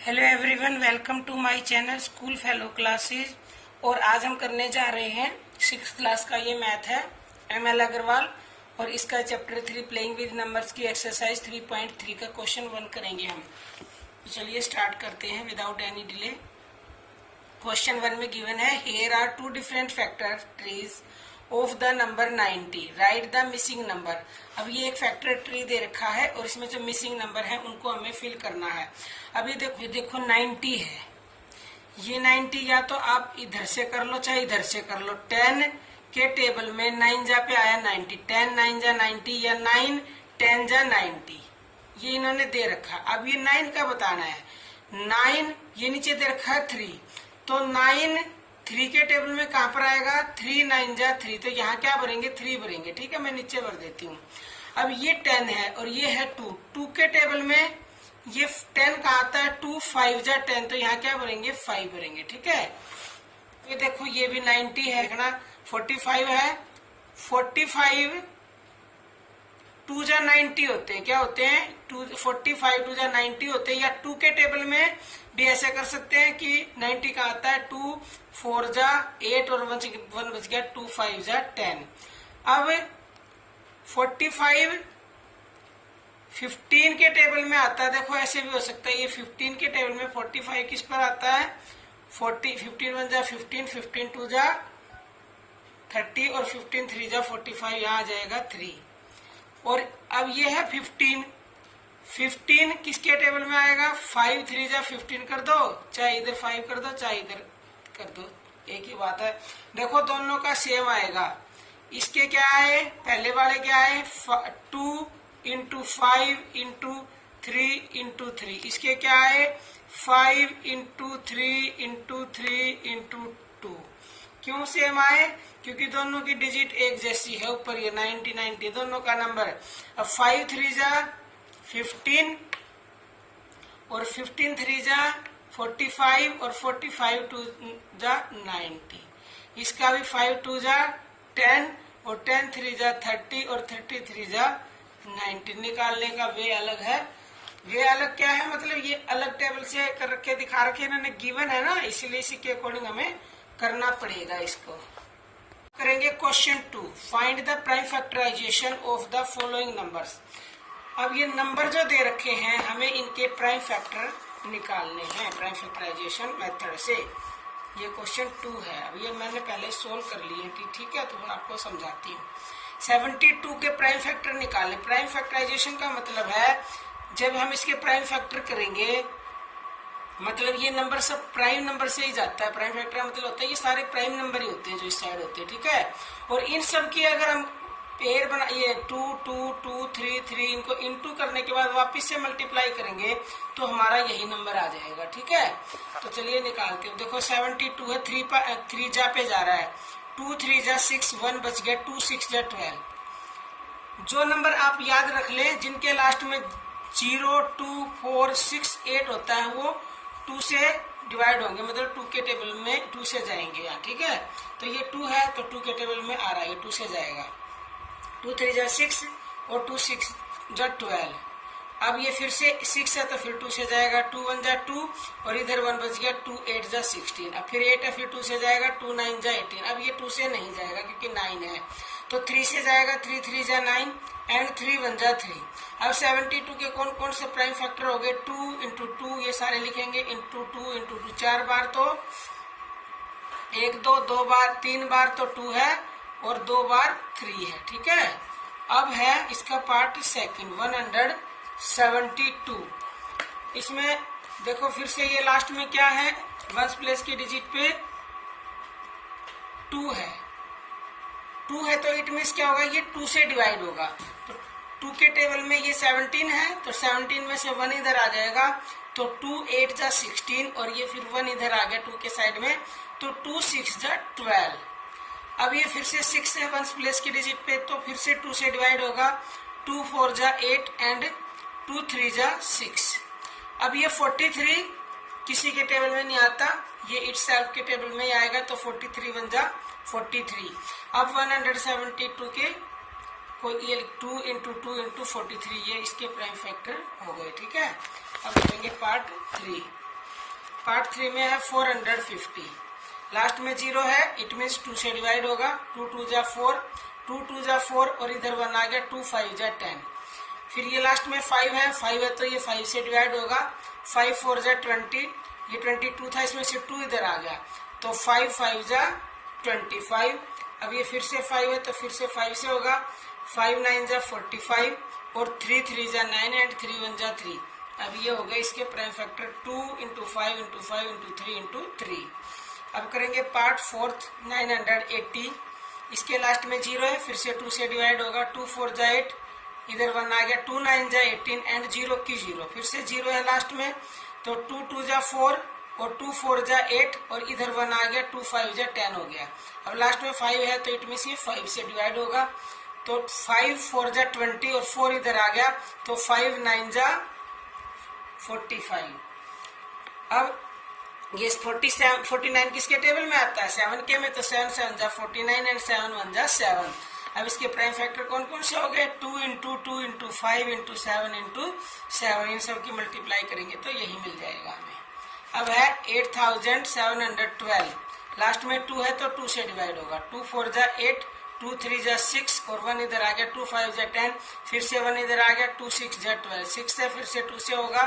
Hello everyone, welcome to my channel school fellow classes. और आज हम करने जा रहे हैं 6th क्लास का ये मैथ है ML अग्रवाल और इसका चैप्टर 3 प्लेइंग विद नंबर्स की एक्सरसाइज 3.3 का क्वेश्चन 1 करेंगे हम। तो चलिए स्टार्ट करते हैं विदाउट एनी डिले। क्वेश्चन 1 में गिवन है here are two different factor trees of the number 90, write the missing number. अब ये एक फैक्टर ट्री दे रखा है और इसमें जो मिसिंग नंबर है उनको हमें फिल करना है। अभी देखो 90 है, ये 90 या तो आप इधर से कर लो चाहे इधर से कर लो। 10 के टेबल में 9 जा पे आया 90, 10 9 जा 90 या 9 10 जा 90, ये इन्होंने दे रखा। अब ये 9 का बताना है। 9 ये नीचे दे रखा है 3, तो 9 3 के टेबल में कहां पर आएगा? 3 9 जा 3, तो यहाँ क्या भरेंगे? 3 भरेंगे। ठीक है, मैं नीचे भर देती हूँ। अब ये 10 है और ये है 2, 2 के टेबल में ये 10 कहाँ आता है? 2 5 जा 10, तो यहाँ क्या भरेंगे? 5 भरेंगे। ठीक है, ये देखो ये भी 90 है ना, 45 है। 45 2 जा 90 होते हैं, क्या होते हैं? 45 2 जा 90 होते हैं। या 2 के टेबल में भी ऐसे कर सकते हैं कि 90 का आता है 2 4 जा 8 और 1 बच गया 2 5 जा 10। अब 45 15 के टेबल में आता है, देखो ऐसे भी हो सकता है। ये 15 के टेबल में 45 किस पर आता है? 15 1 जा 15, 15 2 जा 30 और 15 3 जा 45, यहाँ आ जाएगा 3। और अब ये है 15 किसके टेबल में आएगा? 5 3 जा 15 कर दो, चाहे इधर 5 कर दो चाहे इधर कर दो, एक ही बात है। देखो दोनों का सेम आएगा। इसके क्या है? पहले वाले क्या है? 2 इंटू 5 इंटू 3 इंटू 3। इसके क्या है? 5 इंटू 3 इंटू 3 इंटू 2। क्यों सेम आए? क्योंकि दोनों की डिजिट एक जैसी है। ऊपर ये 90 90 दोनों का नंबर। अब 5 3 जा 15 और 15 3 जा 45 और 45 2 जा 90। इसका भी 5 2 जा 10 और 10 3 जा 30 और 33 जा 90। निकालने का वे अलग है। वे अलग क्या है? मतलब ये अलग टेबल से कर रखे दिखा रखे इन्होंने, गिवन है ना, इसलिए इसी के अकॉर्डिंग हमें करना पड़ेगा। इसको करेंगे question 2, find the prime factorisation of the following numbers. अब ये नंबर जो दे रखे हैं हमें इनके प्राइम फैक्टर निकालने हैं प्राइम फैक्टराइजेशन मेथड से। ये क्वेश्चन 2 है। अब ये मैंने पहले सोल्व कर लिए, ठीक है, तो मैं आपको समझाती हूँ। 72 के प्राइम फैक्टर निकालने। प्राइम फैक्टराइजेशन का मतलब है जब हम इसके प्राइम फैक्टर करेंगे, मतलब ये नंबर सब प्राइम नंबर से ही जाता है। प्राइम फैक्टर मतलब होता है ये सारे प्राइम नंबर ही होते हैं जो इस साइड होते हैं। ठीक है, और इन सब की अगर हम पेयर बनाइए 2 2 2 3 3, इनको इनटू करने के बाद वापस से मल्टीप्लाई करेंगे तो हमारा यही नंबर आ जाएगा। ठीक है, तो चलिए निकालते हैं। देखो 72 है, 3 जा पे जा रहा है, 2 3 जा 6, 1 बच गया, 2 6 जा 12। जो नंबर आप याद रख लें जिनके लास्ट में 0 2 4 6 8 होता है वो 2 से डिवाइड होंगे, मतलब 2 के टेबल में 2 से जाएंगे यहाँ। ठीक है, तो ये 2 है तो 2 के टेबल में आ रहा है, ये 2 से जाएगा। 2 3 जा 6 और 2 6 जा 12। अब ये फिर से 6 है तो फिर 2 से जाएगा, 2 1 जा 2 और इधर 1 बच गया, 2 8 जा 16। अब फिर 8 है, फिर 2 से जाएगा, 2 9 जा 18। अब ये 2 से नहीं जाएगा क्योंकि 9 है, तो 3 से जाएगा, 3 3 जा 9 एंड 3 1 जा 3। अब 72 के कौन कौन से प्राइम फैक्टर हो गए? 2 इंटू 2 ये सारे लिखेंगे, इंटू 2 इंटू 2 4 बार तो 1 2 2 बार 3 बार तो 2 है और 2 बार 3 है। ठीक है, अब है इसका पार्ट सेकंड 172। इसमें देखो फिर से ये लास्ट में क्या है? 1 प्लेस की डिजिट पे 2 है, 2 है तो इट मीन्स क्या होगा? ये 2 से डिवाइड होगा। तो 2 के टेबल में ये 17 है तो 17 में से 1 इधर आ जाएगा, तो 2 8 जा 16 और ये फिर 1 इधर आ गया 2 के साइड में, तो 2 6 जा 12। अब ये फिर से 6 है 1 प्लेस की डिजिट पे, तो फिर से 2 से डिवाइड होगा, 2 4 जा 8 एंड 2 3 जा 6। अब ये 43 किसी के टेबल में नहीं आता, ये इटसेल्फ के टेबल में ही आएगा, तो 43 1 जा 43। अब 172 के कोई ये 2 इंटू 2 इंटू 43 ये इसके प्राइम फैक्टर हो गए। ठीक है, अब करेंगे पार्ट 3। पार्ट 3 में है 450, लास्ट में 0 है, इट मीन्स 2 से डिवाइड होगा। 2 2 जा 4, 2 2 जा 4 और इधर 1 आ गया, 2 5 जा 10। फिर ये लास्ट में 5 है तो ये 5 से डिवाइड होगा। 5 4 जा 20, ये 22 था, इसमें से 2 इधर आ गया, तो 5 5 जा 25। अब ये फिर से 5 है तो फिर से 5 से होगा। 5 9 जा 45 और 3 3 जा 9 एंड 3 1 जा 3। अब ये हो गया इसके prime factor 2 into 5 into 5 into 3 into 3। अब करेंगे पार्ट 4 980, इसके लास्ट में 0 है, फिर से 2 से डिवाइड होगा। 2 4 जा 8, इधर 1 आ गया, 2 9 जा 18 एंड 0 की 0, फिर से 0 है लास्ट में, तो 2 2 जा 4 और 2 4 जा 8 और इधर 1 आ गया, 2 5 जा 10 हो गया। अब लास्ट में 5 है तो इट मीन्स ये 5 से डिवाइड होगा, तो 5 4 जा 20 और 4 इधर आ गया, तो 5 9 जा 45। अब ये 49 किसके टेबल में आता है? 7 के में, तो 7 7 जा 49 एंड 7 1 जा 7। अब इसके प्राइम फैक्टर कौन कौन से हो गए? 2 इंटू 2 इंटू 5 इंटू 7 इंटू 7, इन सब की मल्टीप्लाई करेंगे तो यही मिल जाएगा हमें। अब है 8712, लास्ट में 2 है तो 2 से डिवाइड होगा। 2 4 जा 8, 2 3 जा 6 और 1 इधर आ गया, 2 5 जा 10, फिर से 1 इधर आ गया, 2 6 जा 12, 6 से फिर से 2 से होगा।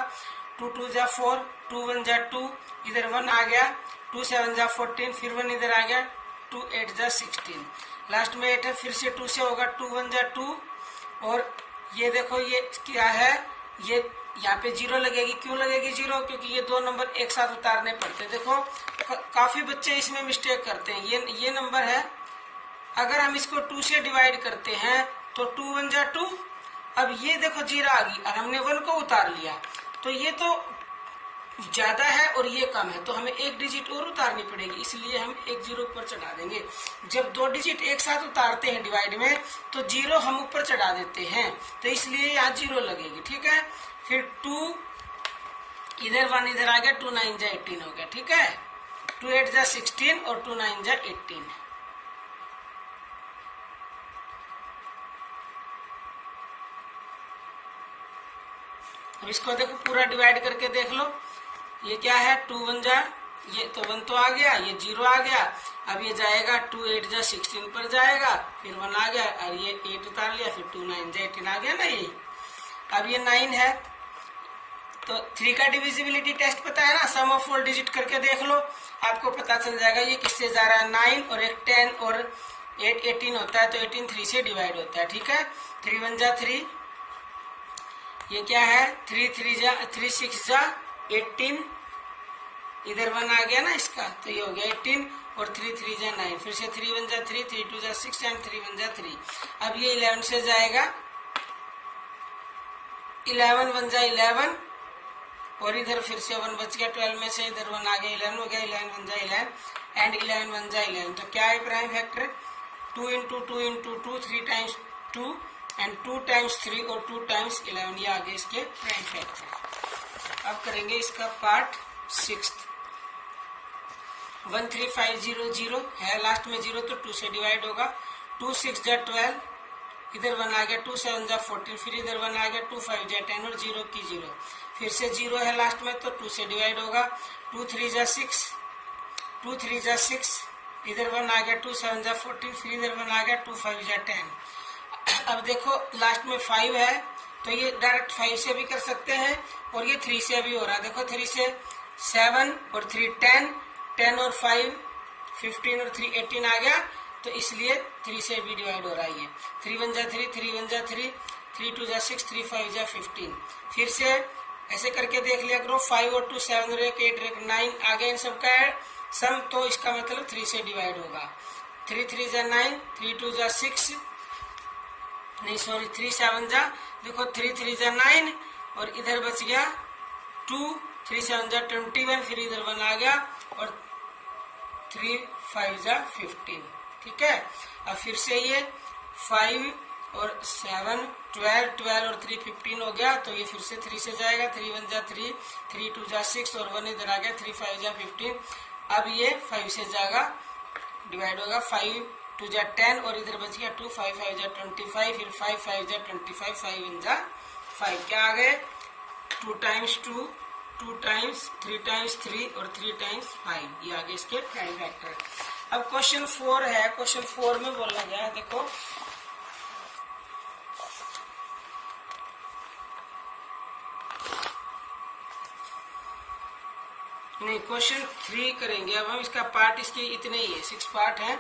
2 2 जा 4, 2 1 जा 2, इधर 1 आ गया, 2 7 जा 14, फिर 1 इधर आ गया, 2 8 जा 16, लास्ट में 8 है, फिर से 2 से होगा। 2 1 जा 2 और ये देखो ये क्या है, ये यहाँ पे 0 लगेगी। क्यों लगेगी 0? क्योंकि ये दो नंबर एक साथ उतारने पड़ते हैं। देखो काफी बच्चे इसमें मिस्टेक करते हैं। ये नंबर है, अगर हम इसको 2 से डिवाइड करते हैं तो 2 1 जा 2, अब ये देखो 0 आ गई और हमने 1 को उतार लिया, तो ये तो ज्यादा है और ये कम है, तो हमें एक डिजिट और उतारनी पड़ेगी, इसलिए हम एक 0 ऊपर चढ़ा देंगे। जब दो डिजिट एक साथ उतारते हैं डिवाइड में तो 0 हम ऊपर चढ़ा देते हैं, तो इसलिए यहाँ 0 लगेगी। ठीक है, फिर 2 इधर 1 इधर आ गया, 2 9 जा 18 हो गया। ठीक है, 2 8 जा 16 और 2 9 जा 18। अब इसको देखो पूरा डिवाइड करके देख लो, ये क्या है, 2 1 जा, ये तो 1 तो आ गया, ये 0 आ गया, अब ये जाएगा 2 8 जा 16 पर जाएगा, फिर 1 आ गया और ये 8 उतार लिया, फिर 2 9 जा 18 आ गया ना ये। अब ये 9 है तो 3 का डिविजिबिलिटी टेस्ट पता है ना, सम ऑफ ऑल डिजिट करके देख लो, आपको पता चल जाएगा ये किससे जा रहा है। 9 और एक 10 और 8 18 होता है, तो 18 3 से डिवाइड होता है। ठीक है, 3 1 जा 3, ये क्या है, 3 3 6 जा 18, इधर 1 आ गया ना इसका, तो ये हो गया 18 और 3 3 जा 9, फिर से 3 1 जा 3, 3 2 जा 6 एंड 3 1 जा 3। अब ये 11 से जाएगा, 11 1 जा 11 और इधर फिर से 1 बच गया, 12 में से इधर 1 आ गया, 11 हो गया, 11 1 जा 11 एंड 11 1 जा 11। तो क्या है prime factor? 2 into 2 into 2, 3 times 2 and 2 times 3 और 2 टाइम्स 11, ये आगे इसके प्राइम फैक्टर। अब करेंगे इसका पार्ट 6। 13500 है, लास्ट में 0 तो 2 से डिवाइड होगा। 2 6 जा 12, इधर 1 आ गया, 2 7 जा 14, फिर इधर 1 आ गया, 2 5 जा 10 और 0 की 0, फिर से 0 है लास्ट में तो 2 से डिवाइड होगा। 2 3 जा 6, 2 3 जा 6, इधर 1 आ गया, 2 7 जा 14, फिर इधर 1 आ गया, 2 5 जा 10। अब देखो लास्ट में 5 है तो ये डायरेक्ट 5 से भी कर सकते हैं और ये 3 से भी हो रहा है। देखो 3 से 7 और 3 10, 10 और 5 15 और 3 18 आ गया, तो इसलिए 3 से भी डिवाइड हो रहा है ये। 3 1 जा 3, 3 1 जा 3, 3 2 जा 6, 3 5 जा 15। फिर से ऐसे करके देख लिया करो, 5 और 2 7 और 8 8 9 आ गया, इन सबका सम, तो इसका मतलब 3 से डिवाइड होगा। 3 3 जा 9, 3 2 जा 6, नहीं सॉरी 3 7 जा, देखो 3 3 जा 9 और इधर बच गया 2, 3 7 जा 21, फिर इधर 1 आ गया और 3 5 जा 15। ठीक है, अब फिर से ये 5 और 7 12 12 और 3 15 हो गया, तो ये फिर से 3 से जाएगा। 3 1 जा 3, 3 2 जा 6 और 1 इधर आ गया, 3 5 जा 15। अब ये 5 से जाएगा, डिवाइड होगा, 5 2 जा 10 और इधर बच गया 2, 5 5 जा 25, फिर 5 5 जा 25, 5 1 जा 5, क्या आ गए 2 टाइम्स 2 2 टाइम्स 3 टाइम्स 3 और 3 टाइम्स 5, ये आगे इसके प्राइम फैक्टर। अब क्वेश्चन 4 है। क्वेश्चन 4 में बोला गया है, देखो नहीं, क्वेश्चन 3 करेंगे अब हम। इसका पार्ट इसके इतने ही है, 6 पार्ट है।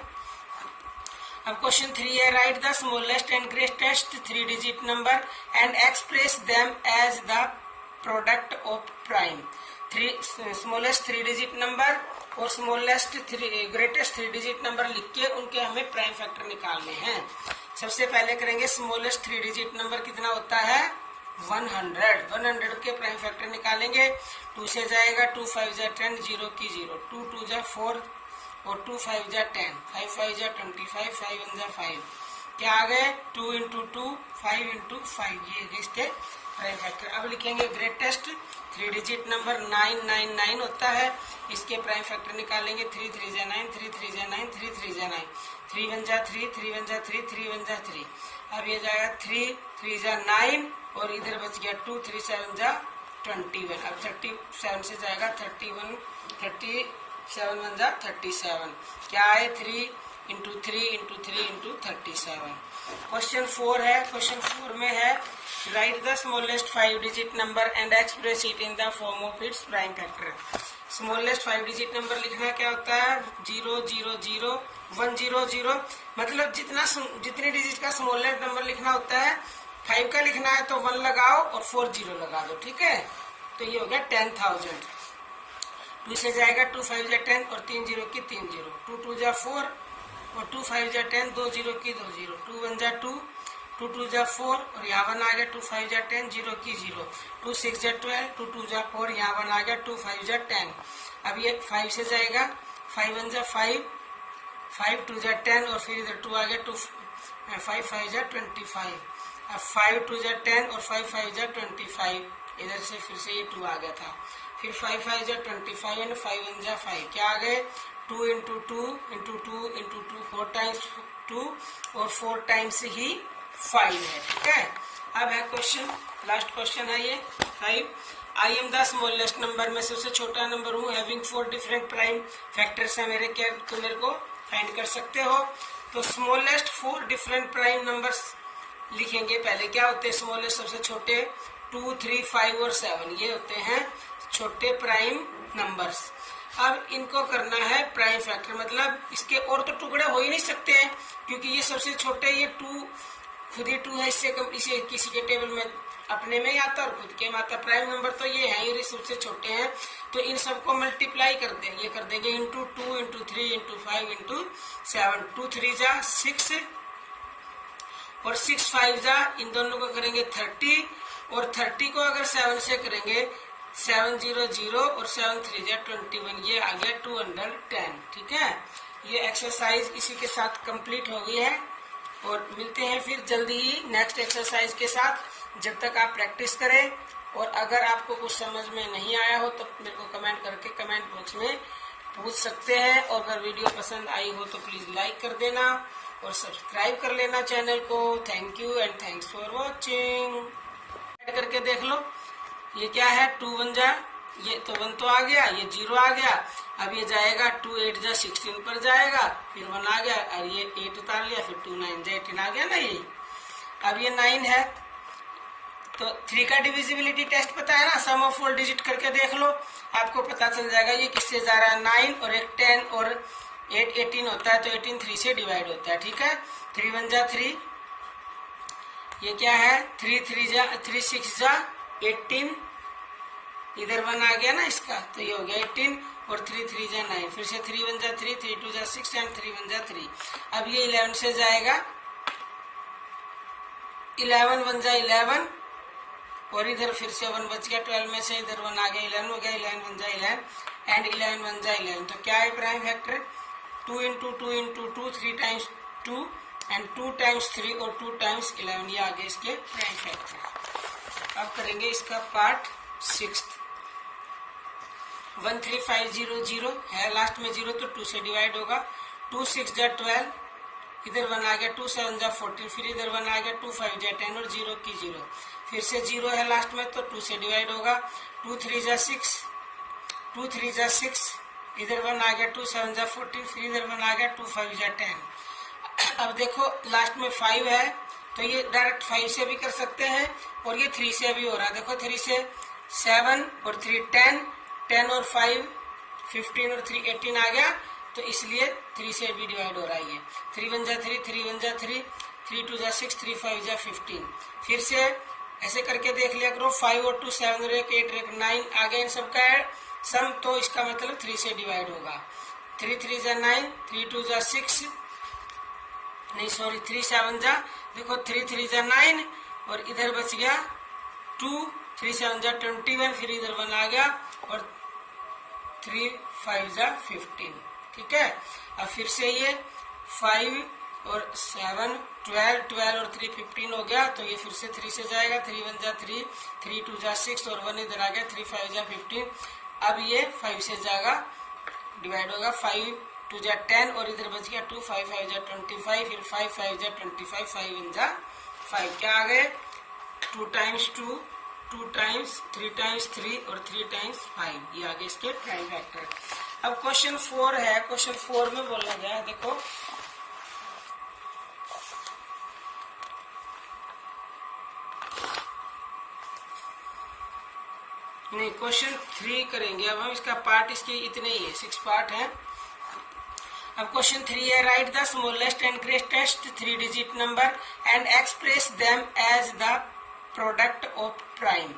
अब क्वेश्चन 3 है, write the smallest and greatest 3 digit number and express them as the product of prime. Smallest 3 digit number और स्मॉलेस्ट ग्रेटेस्ट 3 डिजिट नंबर लिख के उनके हमें प्राइम फैक्टर निकालने हैं। सबसे पहले करेंगे स्मॉलेस्ट 3 डिजिट नंबर कितना होता है 100 के प्राइम फैक्टर निकालेंगे। 2 से जाएगा 2 5 जा 10, 0 की 0, 2 2 जा 4 और 2 5 जा 10, 5 5 जा 25, 5 1 जा 5, क्या आ गए 2 इंटू 2 5 इंटू 5, ये इसके प्राइम फैक्टर। अब लिखेंगे ग्रेटेस्ट 3 डिजिट नंबर 999 होता है, इसके प्राइम फैक्टर निकालेंगे। 3 3 जा 9, 3 3 जा 9, 3 3 जा 9, 3 1 जा 3, 3 1 जा 3, 3 1 जा 3। अब ये जाएगा 3 3 जा 9 और इधर बच गया 2 3 7 जा 21। अब 37 से जाएगा 31, 37 1 जा 37, क्या है 3 इंटू 3 इंटू 3 इंटू 37। क्वेश्चन 4 है। क्वेश्चन 4 में है, write the smallest 5 digit number and express it in the form of its prime factor. Smallest 5 digit number लिखना क्या होता है 0 0 0 1 0 0, मतलब जितने डिजिट का स्मॉलेस्ट नंबर लिखना होता है 5 का लिखना है तो 1 लगाओ और 4 0 लगा दो, ठीक है। तो ये हो गया 10,000। 2 से जाएगा 2 5 जा 10 और 3 0 की 3 0, 2 2 जा 4 और 2 5 जा 10, 2 0 की 2 0, 2 1 जा 2, 2 2 जा 4 और यहाँ 1 आ गया 2 5 जा 10, 0 की 0, 2 6 जा 12, 2 2 जा 4, यहाँ 1 आ गया 2 5 जा 10। अब ये 5 से जाएगा 5 1 जा 5, 5 2 जा 10 और फिर इधर 2 आ गया 2 5 5 जा 25। अब 5 2 जा 10 और 5 5 जा 25, इधर से फिर से ये 2 आ गया था। फिर 5 5 जा 25 एंड 5 1 जा 5, क्या आ गए 2 इंटू 2 इंटू 2 इंटू 2, 4 टाइम्स 2 और 4 टाइम्स ही 5 है, ठीक है। अब है क्वेश्चन, लास्ट क्वेश्चन है ये 5। I am the smallest number, मैं सबसे छोटा नंबर हूँ, हैविंग 4 डिफरेंट प्राइम फैक्टर्स है मेरे, क्या तुम मेरे को फाइंड कर सकते हो। तो स्मॉलेस्ट 4 डिफरेंट प्राइम नंबर्स लिखेंगे। पहले क्या होते हैं स्मॉलेस्ट, सबसे छोटे 2 3 5 और 7, ये होते हैं छोटे प्राइम नंबर्स। अब इनको करना है प्राइम फैक्टर, मतलब इसके और तो टुकड़े हो ही नहीं सकते हैं क्योंकि ये सबसे छोटे, ये 2 खुद ही 2 है, इससे कम इसे किसी के टेबल में अपने में ही आता और खुद के में आता। प्राइम नंबर तो ये है, ये सबसे छोटे हैं, तो इन सबको मल्टीप्लाई कर देंगे, कर देंगे इंटू 2 इंटू 3 इंटू 5 इंटू 7, 2 3 जा 6 और 6 5 जा, इन दोनों को करेंगे 30 और 30 को अगर 7 से करेंगे 7 0 0 और 7 3 जा 21, ये आ गया 210, ठीक है। ये एक्सरसाइज इसी के साथ कंप्लीट हो गई है और मिलते हैं फिर जल्दी ही नेक्स्ट एक्सरसाइज के साथ। जब तक आप प्रैक्टिस करें, और अगर आपको कुछ समझ में नहीं आया हो तो मेरे को कमेंट करके कमेंट बॉक्स में पूछ सकते हैं, और अगर वीडियो पसंद आई हो तो प्लीज लाइक कर देना और सब्सक्राइब कर लेना चैनल को। Thank you and thanks for watching. Add करके देख लो, ये क्या है 2 1 जा, ये तो 1 तो आ गया, ये 0 आ गया। अब ये जाएगा 2 8 जा 16 पर जाएगा, फिर 1 आ गया और ये 8 उतार लिया, फिर 2 9 जा 18 आ गया ना ये। अब ये 9 है तो 3 का डिविजिबिलिटी टेस्ट पता है ना, सम ऑफ 4 डिजिट करके देख लो, आपको पता चल जाएगा ये किससे जा रहा है। 9 और एक 10 और 8 18 होता है, तो 18 3 से डिवाइड होता है, ठीक है। 3 1 जा 3, ये क्या है 3 3 जा 3 6 जा 18, इधर 1 आ गया ना इसका, तो ये हो गया 18 और 3 3 जा 9, फिर से 3 1 जा 3, 3 2 जा 6 एंड 3 1 जा 3। अब ये 11 से जाएगा, 11 1 जा 11 और इधर फिर से 1 बच गया, 12 में से इधर 1 आ गया, 11 हो गया, 11 1 जा 11 एंड 11 1 जा 11। तो क्या है prime factor 2 into 2 into 2, 3 times 2 and 2 times 3 और 2 टाइम्स 11, ये आगे इसके प्राइम फैक्टर। अब करेंगे इसका पार्ट 6। 1 3 5 0 0 है, लास्ट में 0 तो 2 से डिवाइड होगा। 2 6 जा 12, इधर 1 आ गया, 2 7 जा 14, फिर इधर 1 आ गया, 2 5 जा 10 और 0 की 0, फिर से 0 है लास्ट में तो 2 से डिवाइड होगा, 2 3 जा 6, 2 3 जा 6, इधर 1 आ गया, 2 7 जा 14, फिर इधर 1 आ गया, 2 5 जा 10। अब देखो लास्ट में 5 है तो ये डायरेक्ट 5 से भी कर सकते हैं और ये 3 से भी हो रहा है। देखो 3 से 7 और 3 10, 10 और 5 15 और 3 18 आ गया, तो इसलिए 3 से भी डिवाइड हो रहा है ये। 3 1 जा 3, 3 1 जा 3, 3 2 जा 6, 3 5 जा 15। फिर से ऐसे करके देख लिया करो, 5 और 2 7 और 8 8 9 आ गया, इन सबका ऐड सम, तो इसका मतलब 3 से डिवाइड होगा। 3 3 जा 9, 3 2 जा 6, नहीं सॉरी 3 7 जा, देखो 3 3 जा 9 और इधर बच गया 2, 3 7 जा 21, फिर इधर 1 आ गया और 3 5 जा 15। ठीक है, अब फिर से ये 5 और 7 12, 12 और 3 15 हो गया, तो ये फिर से 3 से जाएगा, 3 1 जा 3, 3 2 जा 6 और 1 इधर आ गया, 3 5 जा 15। अब ये 5 से जाएगा, डिवाइड होगा, 5 2 जा 10 और इधर बच गया 2 5 5 जा 25, फिर 5 5 जा 25, 5 1 जा 5, क्या आ गए 2 टाइम्स 2, 2 टाइम्स 3 टाइम्स 3 और 3 टाइम्स 5, ये आगे इसके प्राइम फैक्टर। अब क्वेश्चन 4 है, क्वेश्चन 4 में बोला गया है, देखो नहीं क्वेश्चन 3 करेंगे अब हम, इसका पार्ट इसके इतने ही है, 6 पार्ट है। अब क्वेश्चन 3 है, write the smallest and greatest 3 digit number and express them as the product of prime.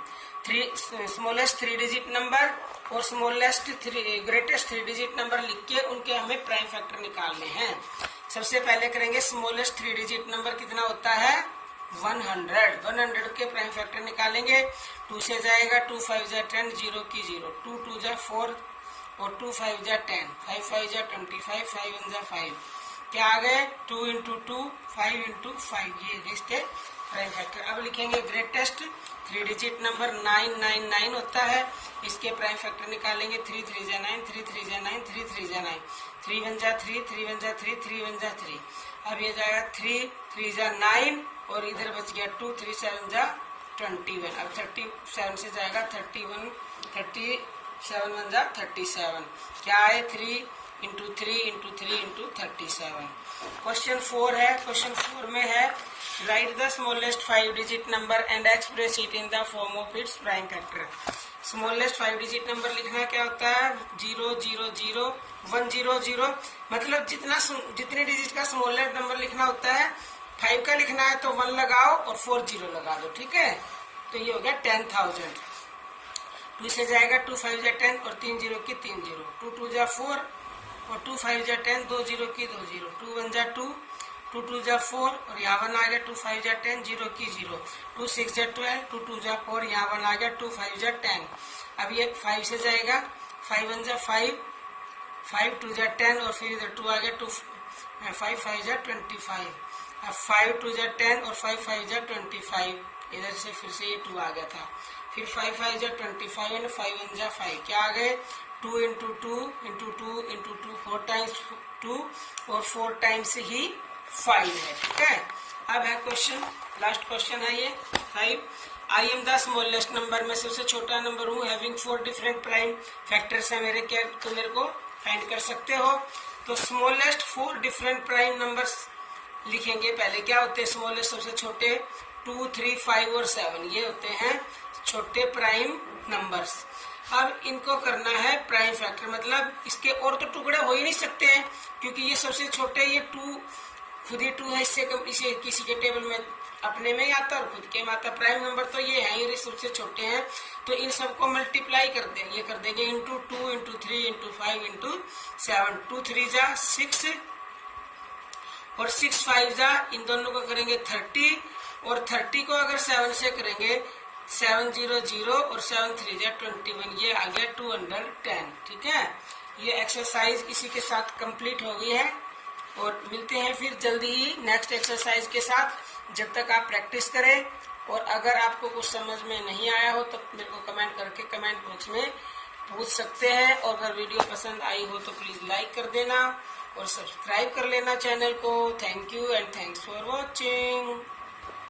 Smallest 3 digit number और स्मॉलेस्ट ग्रेटेस्ट 3 डिजिट नंबर लिख के उनके हमें प्राइम फैक्टर निकालने हैं। सबसे पहले करेंगे स्मॉलेस्ट 3 डिजिट नंबर कितना होता है 100, 100 के प्राइम फैक्टर निकालेंगे। 2 से जाएगा, 2 5 जा 10, 0 की 0, 2 2 जा 4 और 2 5 जा 10, 5 5 जा 25, 5 1 जा 5, क्या आ गए 2 इंटू 2 5 इंटू 5, ये इसके प्राइम फैक्टर। अब लिखेंगे ग्रेटेस्ट 3 डिजिट नंबर 999 होता है, इसके प्राइम फैक्टर निकालेंगे। 3 3 जा 9, 3 3 जा 9, 3 3 जा 9, 3 1 जा 3, 3 1 जा 3, 3 1 जा 3। अब ये जाएगा 3 3 जा 9 और इधर बच गया 2 3 7 जा 21। अब 37 से जाएगा 31, 37 1 जा 37, क्या है 3 इंटू 3 इंटू 3 इंटू 37। क्वेश्चन 4 है, क्वेश्चन 4 में है write the smallest 5 digit number and express it in the form of its prime factor. Smallest 5 digit number लिखना क्या होता है 0 0 0 1 0 0, मतलब जितने डिजिट का स्मॉलेस्ट नंबर लिखना होता है 5 का लिखना है तो 1 लगाओ और 4 0 लगा दो, ठीक है, तो ये हो गया 10,000। 2 से जाएगा 2 5 जा 10 और 3 0 की 3 0, 2 2 जा 4 और 2 5 जा 10, 2 0 की 2 0, 2 1 जा 2, 2 2 जा 4 और यहाँ 1 आ गया, 2 5 जा 10, 0 की 0, 2 6 जा 12, 2 2 जा 4, यहाँ 1 आ गया, 2 5 जा 10। अब ये 5 से जाएगा, 5 1 जा 5, 5 2 जा 10 और फिर इधर 2 आ गया, 2 5 5 जा 25। अब 5 2 जा 10 और 5 5 जा 25, इधर से फिर से ये 2 आ गया था, फिर 5 5 जा 25 और 5 1 जा 5, क्या आ गए 2 इंटू 2 इंटू 2 इंटू 2, 4 टाइम्स 2 और 4 टाइम्स ही 5 है, ठीक है। अब है क्वेश्चन, लास्ट क्वेश्चन है ये 5। I am the smallest number, मैं सबसे छोटा नंबर हूँ, हैविंग 4 डिफरेंट प्राइम फैक्टर्स है मेरे, क्या तुम मेरे को फाइंड कर सकते हो। तो स्मॉलेस्ट 4 डिफरेंट प्राइम नंबर्स लिखेंगे। पहले क्या होते हैं स्मॉलेस्ट सबसे छोटे 2 3 5 और 7, ये होते हैं छोटे प्राइम नंबर्स। अब इनको करना है प्राइम फैक्टर, मतलब इसके और तो टुकड़े हो ही नहीं सकते हैं क्योंकि ये सबसे छोटे, ये 2 खुद ही 2 है, इससे कम इसे किसी के टेबल में अपने में ही आता और खुद के में आता। प्राइम नंबर तो ये है, ये सबसे छोटे हैं, तो इन सबको मल्टीप्लाई कर देंगे, ये कर देंगे इंटू 2 इंटू 3 इंटू 5 इंटू 7, 2 3 जा 6 और 6 5 जा, इन दोनों को करेंगे 30 और 30 को अगर 7 से करेंगे 7 0 0 और 7 3 जा 21, ये आ गया 210, ठीक है। ये एक्सरसाइज इसी के साथ कंप्लीट हो गई है और मिलते हैं फिर जल्दी ही नेक्स्ट एक्सरसाइज के साथ। जब तक आप प्रैक्टिस करें, और अगर आपको कुछ समझ में नहीं आया हो तो मेरे को कमेंट करके कमेंट बॉक्स में पूछ सकते हैं, और अगर वीडियो पसंद आई हो तो प्लीज लाइक कर देना और सब्सक्राइब कर लेना चैनल को। Thank you and thanks for watching.